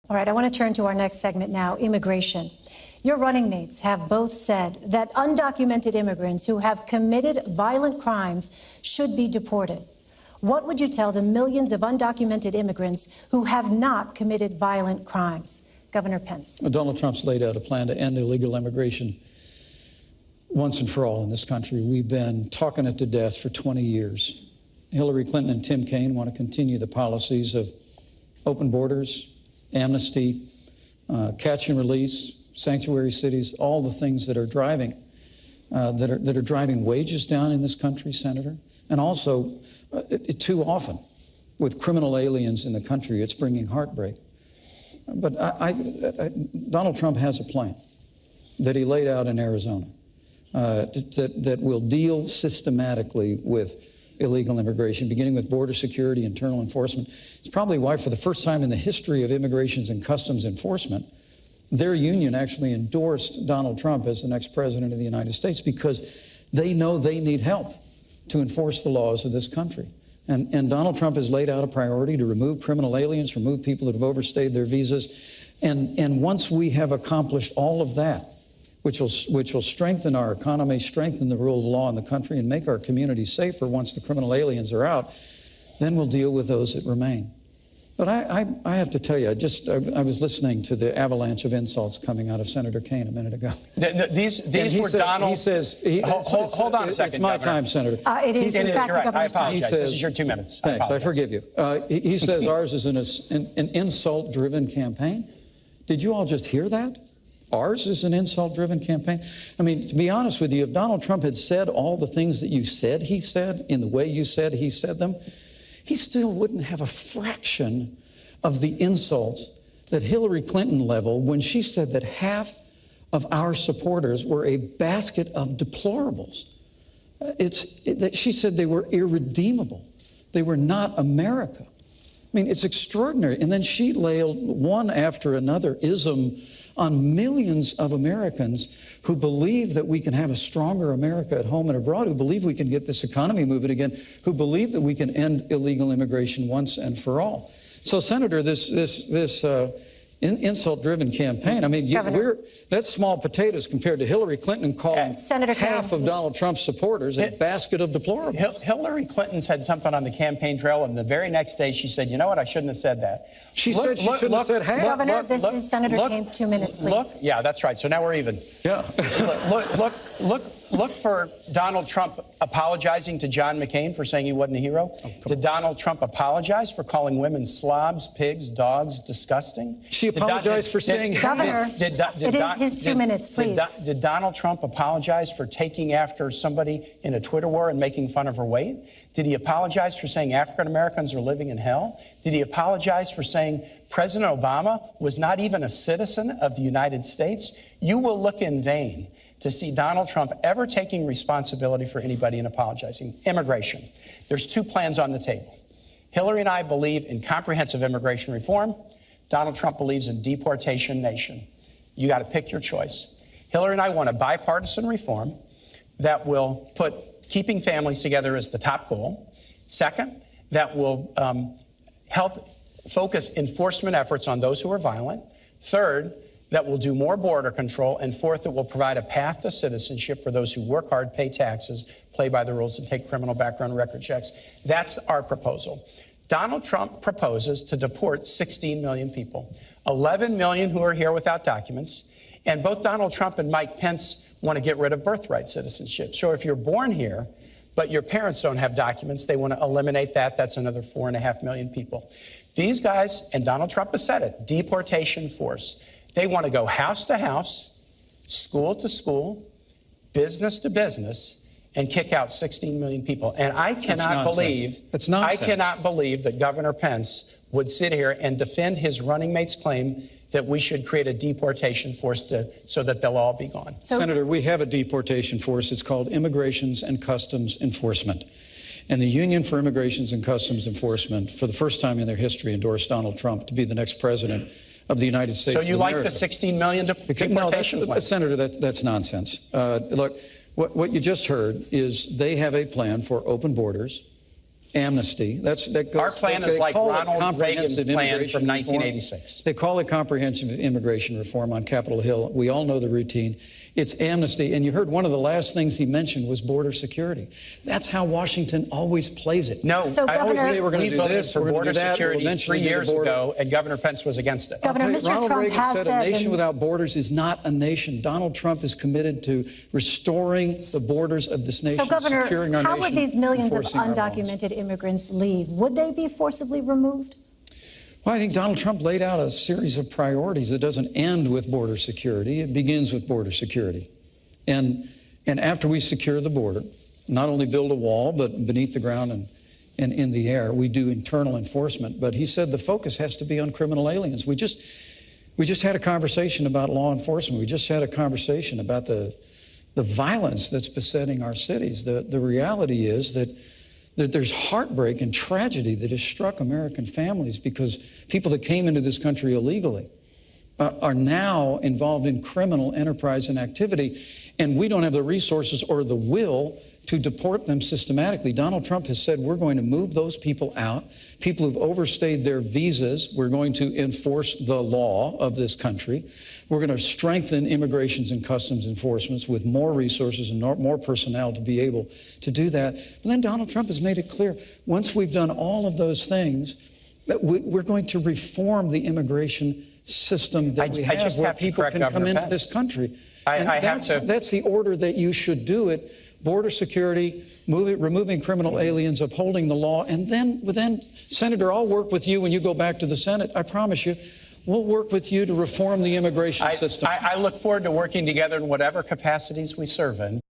All right, I want to turn to our next segment now, immigration. Your running mates have both said that undocumented immigrants who have committed violent crimes should be deported. What would you tell the millions of undocumented immigrants who have not committed violent crimes? Governor Pence. Well, Donald Trump's laid out a plan to end illegal immigration once and for all in this country. We've been talking it to death for 20 years. Hillary Clinton and Tim Kaine want to continue the policies of open borders, amnesty, catch and release, sanctuary cities, all the things that are driving wages down in this country, Senator. And also, too often, with criminal aliens in the country, it's bringing heartbreak. But Donald Trump has a plan that he laid out in Arizona that will deal systematically with illegal immigration, beginning with border security, internal enforcement. It's probably why, for the first time in the history of Immigrations and Customs Enforcement, their union actually endorsed Donald Trump as the next president of the United States, because they know they need help to enforce the laws of this country. And Donald Trump has laid out a priority to remove criminal aliens, remove people that have overstayed their visas. And once we have accomplished all of that, which will strengthen our economy, strengthen the rule of law in the country, and make our communities safer once the criminal aliens are out, then we'll deal with those that remain. But I have to tell you, I was listening to the avalanche of insults coming out of Senator Kaine a minute ago. These were Donald. He says, hold on a second. It's my Governor. time, Senator. It is, in fact, the governor's time. I apologize. This is your 2 minutes. Thanks. I forgive you. He says ours is an insult-driven campaign. Did you all just hear that? Ours is an insult-driven campaign. I mean, to be honest with you, if Donald Trump had said all the things that you said he said in the way you said he said them, he still wouldn't have a fraction of the insults that Hillary Clinton leveled when she said that half of our supporters were a basket of deplorables. She said they were irredeemable. They were not America. I mean, it's extraordinary. And then she laid one after another ism on millions of Americans who believe that we can have a stronger America at home and abroad, who believe we can get this economy moving again, who believe that we can end illegal immigration once and for all. So, Senator, this insult-driven campaign, I mean, that's small potatoes compared to Hillary Clinton calling half of Donald Trump's supporters a basket of deplorables. Hillary Clinton said something on the campaign trail, and the very next day she said, you know what, I shouldn't have said that. She said she shouldn't have said half. Governor, this is Senator Kaine's 2 minutes, please. Yeah, that's right. So now we're even. Yeah. Look for Donald Trump apologizing to John McCain for saying he wasn't a hero. Did Donald Trump apologize for calling women slobs, pigs, dogs, disgusting? She apologized for saying... Governor, it is his 2 minutes, please. Did Donald Trump apologize for taking after somebody in a Twitter war and making fun of her weight? Did he apologize for saying African Americans are living in hell? Did he apologize for saying President Obama was not even a citizen of the United States? You will look in vain to see Donald Trump ever taking responsibility for anybody and apologizing. Immigration. There's 2 plans on the table. Hillary and I believe in comprehensive immigration reform. Donald Trump believes in deportation nation. You got to pick your choice. Hillary and I want a bipartisan reform that will put keeping families together as the top goal. Second, that will help focus enforcement efforts on those who are violent. Third, that will do more border control. And fourth, that will provide a path to citizenship for those who work hard, pay taxes, play by the rules, and take criminal background record checks. That's our proposal. Donald Trump proposes to deport 16 million people, 11 million who are here without documents. And both Donald Trump and Mike Pence want to get rid of birthright citizenship. So if you're born here, but your parents don't have documents, they want to eliminate that. That's another 4.5 million people. These guys, and Donald Trump has said it, deportation force. They want to go house to house, school to school, business to business, and kick out 16 million people. And I cannot believe that Governor Pence would sit here and defend his running mate's claim that we should create a deportation force so that they'll all be gone. Senator, we have a deportation force. It's called Immigrations and Customs Enforcement. And the Union for Immigrations and Customs Enforcement, for the first time in their history, endorsed Donald Trump to be the next president of the United States. So you like the 16 million deportation plan? Senator, that's nonsense. Look, what you just heard is they have a plan for open borders, amnesty. That goes, Our plan is like Ronald Reagan's plan from 1986. They call it comprehensive immigration reform on Capitol Hill. We all know the routine. It's amnesty. And you heard one of the last things he mentioned was border security. That's how Washington always plays it. No, so I always Governor, say we're going to do this, for border security we'll 3 years ago, and Governor Pence was against it. Governor, Mr. Ronald Trump Reagan has said a nation said without borders is not a nation. Donald Trump is committed to restoring the borders of this nation, so, Governor, securing our nation. How would these millions of enforcing our laws. undocumented immigrants leave? Would they be forcibly removed? Well, I think Donald Trump laid out a series of priorities that doesn't end with border security. It begins with border security. And after we secure the border, not only build a wall, but beneath the ground and in the air, we do internal enforcement. But he said the focus has to be on criminal aliens. We just had a conversation about law enforcement. We just had a conversation about the violence that's besetting our cities. The reality is that there's heartbreak and tragedy that has struck American families because people that came into this country illegally are now involved in criminal enterprise and activity, and we don't have the resources or the will to deport them systematically. Donald Trump has said we're going to move those people out, people who've overstayed their visas. We're going to enforce the law of this country. We're going to strengthen immigrations and customs enforcements with more resources and more personnel to be able to do that. And then Donald Trump has made it clear, once we've done all of those things, that we're going to reform the immigration system that we have, where people can come into this country. That's the order that you should do it. Border security, removing criminal aliens, upholding the law, and then, Senator, I'll work with you when you go back to the Senate. I promise you, we'll work with you to reform the immigration system. I look forward to working together in whatever capacities we serve in.